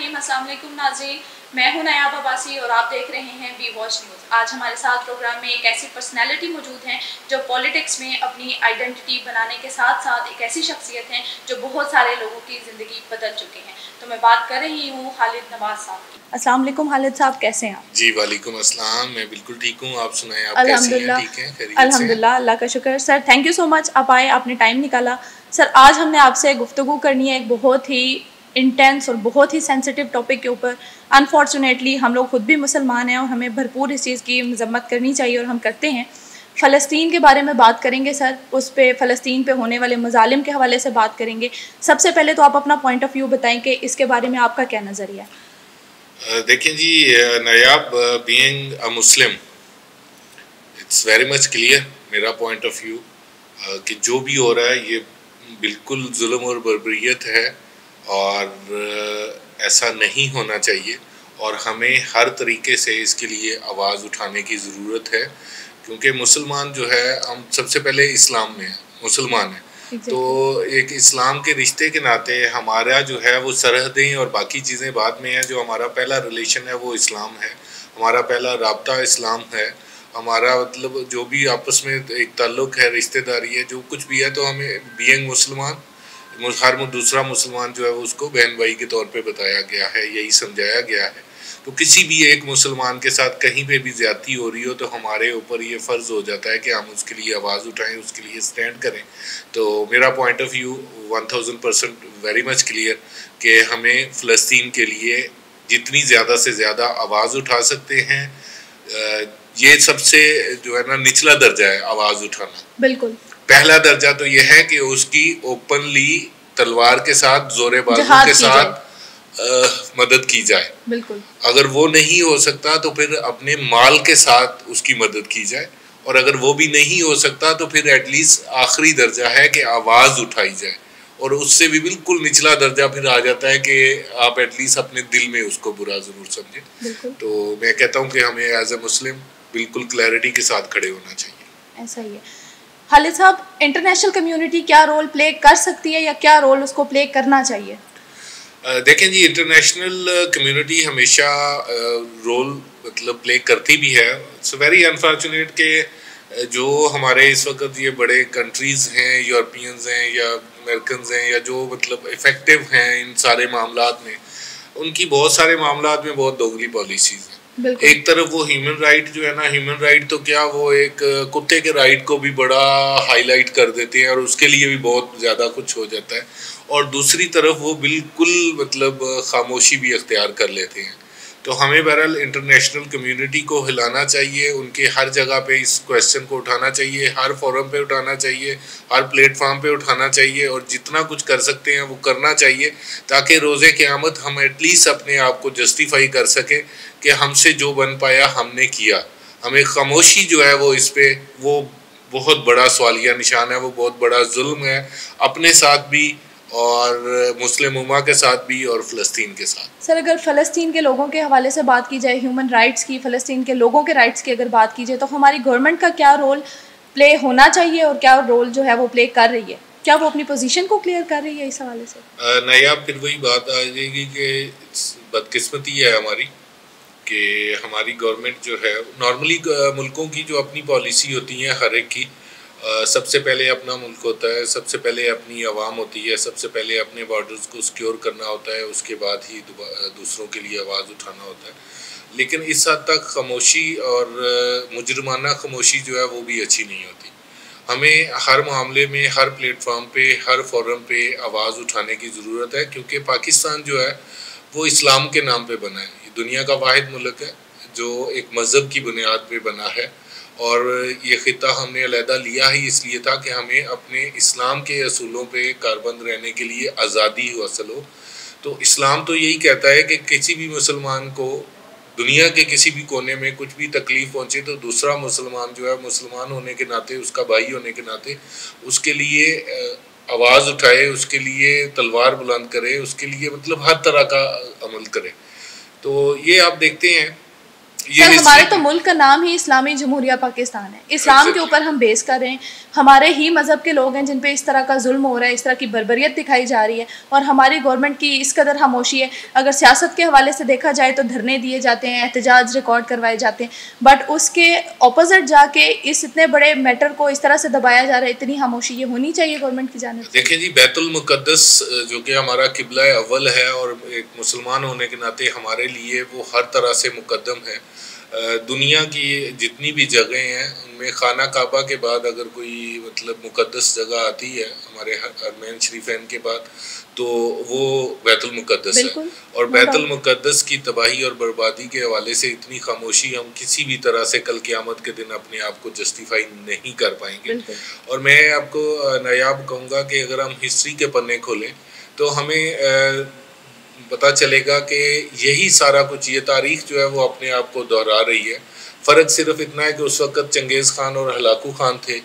रहीम। अस्सलाम वालेकुम नाज़रीन, मैं हूं नायाब अब्बासी और आप देख रहे हैं वी वॉच न्यूज़। आज हमारे साथ प्रोग्राम में एक ऐसी पर्सनैलिटी मौजूद हैं जो पॉलिटिक्स में अपनी आइडेंटिटी बनाने के साथ साथ एक ऐसी शख्सियत हैं जो बहुत सारे लोगों की ज़िंदगी बदल चुके हैं। तो मैं बात कर रही हूँ खालिद नवाज साहब की। अस्सलाम वालेकुम खालिद साहब, कैसे हैं आप? जी वालेकुम अस्सलाम, मैं बिल्कुल ठीक हूँ। आप सुनाएं, आप कैसी हैं? ठीक हैं? खैरियत से? अल्हम्दुलिल्लाह, अल्लाह का शुक्र। Sir thank you so much, आप आए, आपने टाइम निकाला। सर आज हमने आपसे गुफ्तगू करनी है एक बहुत ही इंटेंस और बहुत ही सेंसिटिव टॉपिक के ऊपर। अनफॉर्चुनेटली हम लोग खुद भी मुसलमान हैं और हमें भरपूर इस चीज़ की मजम्मत करनी चाहिए और हम करते हैं। फ़लस्तीन के बारे में बात करेंगे सर, उस पे फ़लस्तीन पे होने वाले मज़ालिम के हवाले से बात करेंगे। सबसे पहले तो आप अपना पॉइंट ऑफ व्यू बताएं कि इसके बारे में आपका क्या नज़रिया है? देखें ji Nayab, being a Muslim it's very much clear मेरा पॉइंट ऑफ व्यू कि जो भी हो रहा है ये बिल्कुल जुल्म और बर्बरियत है और ऐसा नहीं होना चाहिए और हमें हर तरीके से इसके लिए आवाज़ उठाने की ज़रूरत है, क्योंकि मुसलमान जो है, हम सबसे पहले इस्लाम में मुसलमान हैं। तो एक इस्लाम के रिश्ते के नाते हमारा जो है वो सरहदें और बाकी चीज़ें बाद में हैं। जो हमारा पहला रिलेशन है वो इस्लाम है, हमारा पहला राब्ता इस्लाम है, हमारा मतलब जो भी आपस में एक ताल्लुक़ है, रिश्तेदारी है, जो कुछ भी है, तो हमें बीइंग मुसलमान हर दूसरा मुसलमान जो है वो उसको बहन भाई के तौर पे बताया गया है, यही समझाया गया है। तो किसी भी एक मुसलमान के साथ कहीं पे भी ज़्यादती हो रही हो तो हमारे ऊपर ये फ़र्ज़ हो जाता है कि हम उसके लिए आवाज़ उठाएं, उसके लिए स्टैंड करें। तो मेरा point of view 1000% very much clear कि हमें फ़लस्तीन के लिए जितनी ज़्यादा से ज़्यादा आवाज़ उठा सकते हैं, ये सबसे जो है ना निचला दर्जा है आवाज़ उठाना। बिल्कुल। पहला दर्जा तो यह है कि उसकी ओपनली तलवार के साथ, जोरे बाजू के साथ मदद की जाए। बिल्कुल। अगर वो नहीं हो सकता तो फिर अपने माल के साथ उसकी मदद की जाए, और अगर वो भी नहीं हो सकता तो फिर एटलीस्ट आखिरी दर्जा है कि आवाज़ उठाई जाए, और उससे भी बिल्कुल निचला दर्जा फिर आ जाता है कि आप एटलीस्ट अपने दिल में उसको बुरा ज़रूर समझें। तो मैं कहता हूँ कि हमें एज ए मुस्लिम बिल्कुल क्लैरिटी के साथ खड़े होना चाहिए। ऐसा ही है। खालिद साहब, इंटरनेशनल कम्युनिटी क्या रोल प्ले कर सकती है या क्या रोल उसको प्ले करना चाहिए? देखें जी, इंटरनेशनल कम्युनिटी हमेशा रोल मतलब प्ले करती भी है। इट्स वेरी अनफॉर्चुनेट कि जो हमारे इस वक्त ये बड़े कंट्रीज़ हैं, यूरोपियंस हैं या अमेरिकन हैं, या जो मतलब इफ़ेक्टिव हैं इन सारे मामलात में, उनकी बहुत सारे मामलात में बहुत दोगली पॉलिसीज़ हैं। एक तरफ वो ह्यूमन राइट जो है ना, ह्यूमन राइट तो क्या, वो एक कुत्ते के राइट को भी बड़ा हाईलाइट कर देते हैं और उसके लिए भी बहुत ज़्यादा कुछ हो जाता है, और दूसरी तरफ वो बिल्कुल मतलब खामोशी भी अख्तियार कर लेते हैं। तो हमें बहरहाल इंटरनेशनल कम्युनिटी को हिलाना चाहिए, उनके हर जगह पे इस क्वेश्चन को उठाना चाहिए, हर फोरम पे उठाना चाहिए, हर प्लेटफॉर्म पे उठाना चाहिए, और जितना कुछ कर सकते हैं वो करना चाहिए, ताकि रोज़े क़यामत हम एटलीस्ट अपने आप को जस्टिफाई कर सकें कि हमसे जो बन पाया हमने किया। हमें खामोशी जो है वो इस पर वो बहुत बड़ा सवालिया निशान है, वो बहुत बड़ा जुल्म है अपने साथ भी और मुस्लिम उम्मा के साथ भी और फ़लस्तीन के साथ। सर अगर फ़लस्तीन के लोगों के हवाले से बात की जाए, ह्यूमन राइट्स की, फ़लस्तीन के लोगों के राइट्स की अगर बात की जाए, तो हमारी गवर्नमेंट का क्या रोल प्ले होना चाहिए और क्या रोल जो है वो प्ले कर रही है? क्या वो अपनी पोजीशन को क्लियर कर रही है इस हवाले से? नायाब, फिर वही बात आ जाएगी कि बदकिस्मती है हमारी कि हमारी गवर्नमेंट जो है, नॉर्मली मुल्कों की जो अपनी पॉलिसी होती है हर एक की, सबसे पहले अपना मुल्क होता है, सबसे पहले अपनी आवाम होती है, सबसे पहले अपने बॉर्डर्स को सिक्योर करना होता है, उसके बाद ही दूसरों के लिए आवाज़ उठाना होता है। लेकिन इस हद तक खामोशी और मुजरमाना खामोशी जो है वो भी अच्छी नहीं होती। हमें हर मामले में, हर प्लेटफॉर्म पे, हर फोरम पे आवाज़ उठाने की ज़रूरत है, क्योंकि पाकिस्तान जो है वो इस्लाम के नाम पे बना है। ये दुनिया का वाहिद मुल्क है जो एक मज़हब की बुनियाद पे बना है, और ये ख़ित्ता हमने अलहदा लिया ही इसलिए था कि हमें अपने इस्लाम के असूलों पे कारबंद रहने के लिए आज़ादी हासिल हो। तो इस्लाम तो यही कहता है कि किसी भी मुसलमान को दुनिया के किसी भी कोने में कुछ भी तकलीफ़ पहुँचे तो दूसरा मुसलमान जो है, मुसलमान होने के नाते, उसका भाई होने के नाते उसके लिए आवाज़ उठाए, उसके लिए तलवार बुलंद करे, उसके लिए मतलब हर तरह का अमल करे। तो ये आप देखते हैं सर हमारे तो मुल्क का नाम ही इस्लामी जमहूरिया पाकिस्तान है, इस्लाम के ऊपर हम बेस कर रहे हैं, हमारे ही मज़हब के लोग हैं जिन पे इस तरह का जुल्म हो रहा है, इस तरह की बर्बरियत दिखाई जा रही है और हमारी गवर्नमेंट की इस कदर खामोशी है। अगर सियासत के हवाले से देखा जाए तो धरने दिए जाते हैं, एहतजाज रिकॉर्ड करवाए जाते हैं, बट उसके अपोजिट जाके इस इतने बड़े मैटर को इस तरह से दबाया जा रहा है, इतनी खामोशी ये होनी चाहिए गवर्नमेंट की जानिब से। देखिए जी, बैतुल मुक़द्दस जो कि हमारा किबला अव्वल है और एक मुसलमान होने के नाते हमारे लिए वो हर तरह से मुकद्दम है। दुनिया की जितनी भी जगहें हैं उनमें खाना काबा के बाद अगर कोई मतलब मुक़द्दस जगह आती है हमारे हरमैन शरीफैन के बाद, तो वो बैतुल मुक़द्दस है। और बैतुल मुक़द्दस की तबाही और बर्बादी के हवाले से इतनी खामोशी हम किसी भी तरह से कल क़यामत के दिन अपने आप को जस्टिफाई नहीं कर पाएंगे। और मैं आपको नायाब कहूँगा कि अगर हम हिस्ट्री के पन्ने खोलें तो हमें पता चलेगा कि यही सारा कुछ, ये तारीख़ जो है वो अपने आप को दोहरा रही है। फ़र्क सिर्फ इतना है कि उस वक़्त चंगेज़ ख़ान और हलाकू ख़ान थे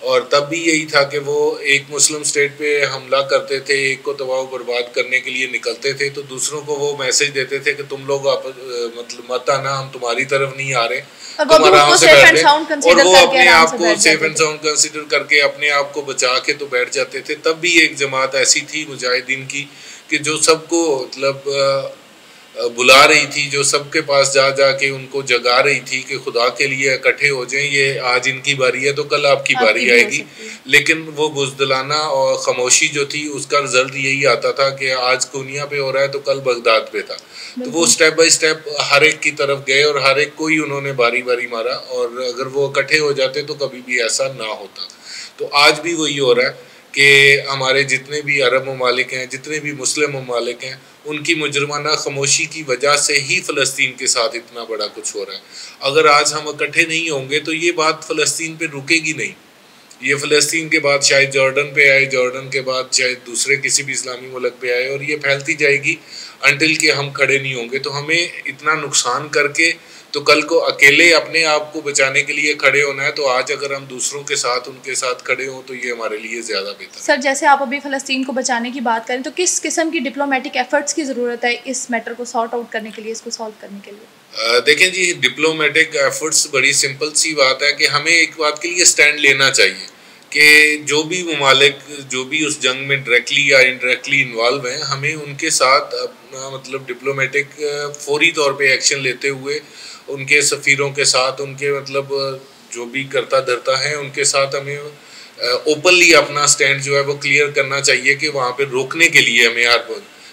और तब भी यही था कि वो एक मुस्लिम स्टेट पे हमला करते थे, एक को तबाह बर्बाद करने के लिए निकलते थे, तो दूसरों को वो मैसेज देते थे कि तुम लोग मतलब मत आना, हम तुम्हारी तरफ नहीं आ रहे, तुम आराम से बैठ गए। और वो अपने आप को सेफ एंड साउंड कंसिडर करके अपने आप को बचा के तो बैठ जाते थे। तब भी एक जमात ऐसी थी मुजाहिदीन की कि जो सबको मतलब बुला रही थी, जो सबके पास जा जा के उनको जगा रही थी कि खुदा के लिए इकट्ठे हो जाएं, ये आज इनकी बारी है तो कल आपकी बारी आएगी। लेकिन वो बुज़दिलाना और ख़ामोशी जो थी उसका रिजल्ट यही आता था कि आज कोनिया पे हो रहा है तो कल बगदाद पे था। तो वो स्टेप बाय स्टेप हर एक की तरफ गए और हर एक को ही उन्होंने बारी बारी मारा, और अगर वो इकट्ठे हो जाते तो कभी भी ऐसा ना होता। तो आज भी वही हो रहा है कि हमारे जितने भी अरब ममालिक हैं, जितने भी मुस्लिम ममालिक हैं, उनकी मुजरमाना खामोशी की वजह से ही फ़लस्तीन के साथ इतना बड़ा कुछ हो रहा है। अगर आज हम इकट्ठे नहीं होंगे तो ये बात फ़लस्तीन पे रुकेगी नहीं। ये फ़लस्तीन के बाद शायद जॉर्डन पे आए, जॉर्डन के बाद शायद दूसरे किसी भी इस्लामी मुल्क पे आए, और ये फैलती जाएगी अंटिल के हम खड़े नहीं होंगे। तो हमें इतना नुकसान करके तो कल को अकेले अपने आप को बचाने के लिए खड़े होना है, तो आज अगर हम दूसरों के साथ उनके साथ खड़े हों तो ये हमारे लिए ज़्यादा बेहतर है। सर जैसे आप अभी फ़लस्तीन को बचाने की बात करें तो किस किस्म की डिप्लोमेटिक एफर्ट्स की ज़रूरत है इस मैटर को सॉर्ट आउट करने के लिए, इसको सॉल्व करने के लिए? देखें जी, डिप्लोमेटिक एफर्ट्स बड़ी सिंपल सी बात है कि हमें एक बात के लिए स्टैंड लेना चाहिए कि जो भी ममालिक जो भी उस जंग में डायरेक्टली या इनडायरेक्टली इन्वॉल्व हैं, हमें उनके साथ अपना मतलब डिप्लोमेटिक फौरी तौर पे एक्शन लेते हुए उनके सफ़ीरों के साथ, उनके मतलब जो भी करता धरता है उनके साथ हमें ओपनली अपना स्टैंड जो है वो क्लियर करना चाहिए कि वहाँ पे रोकने के लिए हमें यार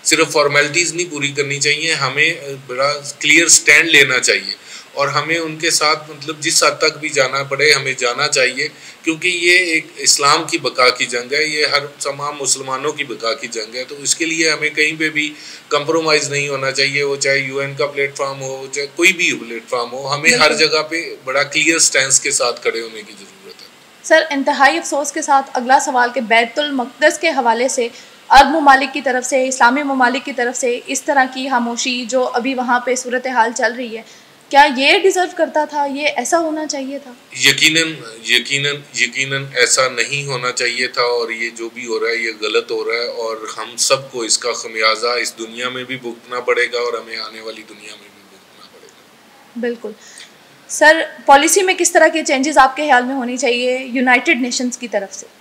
सिर्फ फॉर्मेलिटीज़ नहीं पूरी करनी चाहिए, हमें बड़ा क्लियर स्टैंड लेना चाहिए और हमें उनके साथ मतलब जिस हद तक भी जाना पड़े हमें जाना चाहिए, क्योंकि ये एक इस्लाम की बका की जंग है, ये हर तमाम मुसलमानों की बका की जंग है। तो इसके लिए हमें कहीं पे भी कंप्रोमाइज़ नहीं होना चाहिए, वो चाहे यूएन का प्लेटफॉर्म हो, चाहे कोई भी प्लेटफॉर्म हो, हमें हर जगह पे बड़ा क्लियर स्टैंस के साथ खड़े होने की ज़रूरत है। सर इंतहाई अफसोस के साथ अगला सवाल कि बैतुल मक़दस के हवाले से अरब ममालिक की तरफ से, इस्लामी ममालिक की तरफ से इस तरह की खामोशी जो अभी वहाँ पे सूरत हाल चल रही है, क्या ये डिज़र्व करता था, ये ऐसा होना चाहिए था? यकीनन यकीनन यकीनन ऐसा नहीं होना चाहिए था, और ये जो भी हो रहा है ये गलत हो रहा है, और हम सबको इसका खमियाजा इस दुनिया में भी भुगतना पड़ेगा और हमें आने वाली दुनिया में भी भुगतना पड़ेगा। बिल्कुल सर, पॉलिसी में किस तरह के चेंजेस आपके ख्याल में होनी चाहिए यूनाइटेड नेशंस की तरफ से?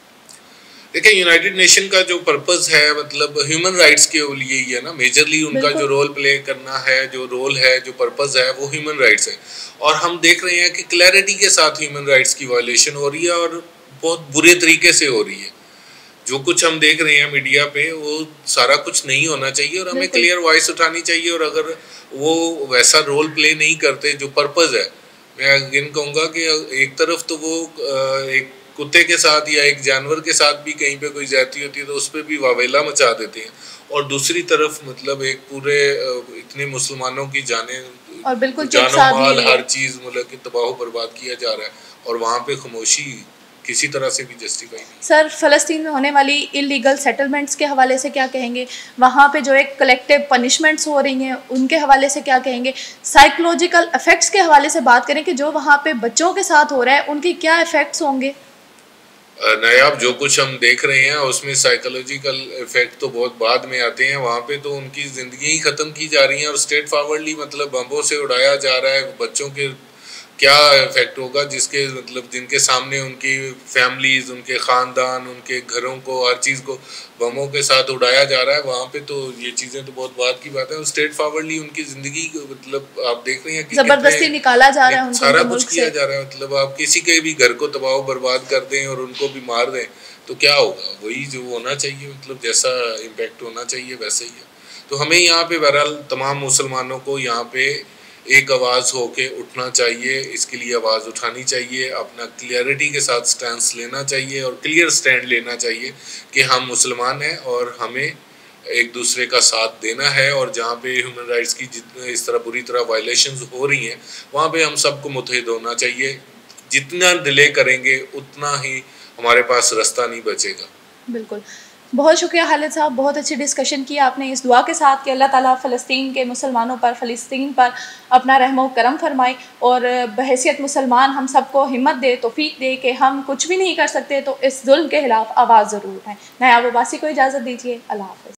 देखिए, यूनाइटेड नेशन का जो पर्पस है मतलब ह्यूमन राइट्स के लिए ही है ना, मेजरली उनका जो रोल प्ले करना है, जो रोल है, जो पर्पस है वो ह्यूमन राइट्स है। और हम देख रहे हैं कि क्लैरिटी के साथ ह्यूमन राइट्स की वायलेशन हो रही है और बहुत बुरे तरीके से हो रही है। जो कुछ हम देख रहे हैं मीडिया पे वो सारा कुछ नहीं होना चाहिए और हमें क्लियर वॉइस उठानी चाहिए। और अगर वो वैसा रोल प्ले नहीं करते जो पर्पस है, मैं अगेन कहूँगा कि एक तरफ तो वो एक कुत्ते के साथ या एक जानवर के साथ भी कहीं पे कोई ज्यादती होती है तो उस पर भी वावेला मचा देते हैं, और दूसरी तरफ मतलब एक पूरे इतने मुसलमानों की जाने और बिल्कुल जानो माल हर चीज़ मतलब कि तबाह बर्बाद किया जा रहा है, और वहाँ पे खामोशी किसी तरह से भी जस्टिफाई नहीं। सर फ़लस्तीन में होने वाली इलीगल सेटलमेंट्स के हवाले से क्या कहेंगे? वहाँ पे जो एक कलेक्टिव पनिशमेंट्स हो रही हैं उनके हवाले से क्या कहेंगे? साइकोलॉजिकल इफ़ेक्ट्स के हवाले से बात करें कि जो वहाँ पे बच्चों के साथ हो रहा है उनके क्या इफ़ेक्ट्स होंगे? नायाब जो कुछ हम देख रहे हैं उसमें साइकोलॉजिकल इफेक्ट तो बहुत बाद में आते हैं। वहाँ पे तो उनकी ज़िंदगी ही ख़त्म की जा रही है और स्ट्रेट फॉरवर्डली मतलब बम्बों से उड़ाया जा रहा है। बच्चों के क्या इफेक्ट होगा जिसके मतलब जिनके सामने उनकी फैमिलीज, उनके ख़ानदान, उनके घरों को, हर चीज़ को बमों के साथ उड़ाया जा रहा है। वहाँ पे तो ये चीज़ें तो बहुत बाद की बात है। स्ट्रेट फॉरवर्डली उनकी ज़िंदगी को मतलब आप देख रहे हैं कि जबरदस्ती निकाला जा रहा है उनको सारा उनके कुछ मुल्क किया से। जा रहा है। मतलब आप किसी के भी घर को तबाह बर्बाद कर दें और उनको भी मार दें तो क्या होगा? वही जो होना चाहिए, मतलब जैसा इम्पैक्ट होना चाहिए वैसे ही है। तो हमें यहाँ पे बहरहाल तमाम मुसलमानों को यहाँ पे एक आवाज़ होके उठना चाहिए, इसके लिए आवाज़ उठानी चाहिए, अपना क्लियरिटी के साथ स्टैंड लेना चाहिए और क्लियर स्टैंड लेना चाहिए कि हम मुसलमान हैं और हमें एक दूसरे का साथ देना है। और जहाँ पे ह्यूमन राइट्स की जितने इस तरह बुरी तरह वायलेशंस हो रही हैं वहाँ पे हम सबको मुतहिद होना चाहिए। जितना डिले करेंगे उतना ही हमारे पास रास्ता नहीं बचेगा। बिल्कुल, बहुत शुक्रिया खालिद साहब, बहुत अच्छी डिस्कशन की आपने इस दुआ के साथ कि अल्लाह ताला फ़लस्तीन के मुसलमानों पर, फ़लस्तीन पर अपना रहम व करम फरमाए और बहैसियत मुसलमान हम सबको हिम्मत दे, तौफ़ीक दे कि हम कुछ भी नहीं कर सकते तो इस ज़ुल्म के खिलाफ़ आवाज़ ज़रूर उठाएँ। नायाब अब्बासी को इजाज़त दीजिए, अल्लाह हाफ़िज़।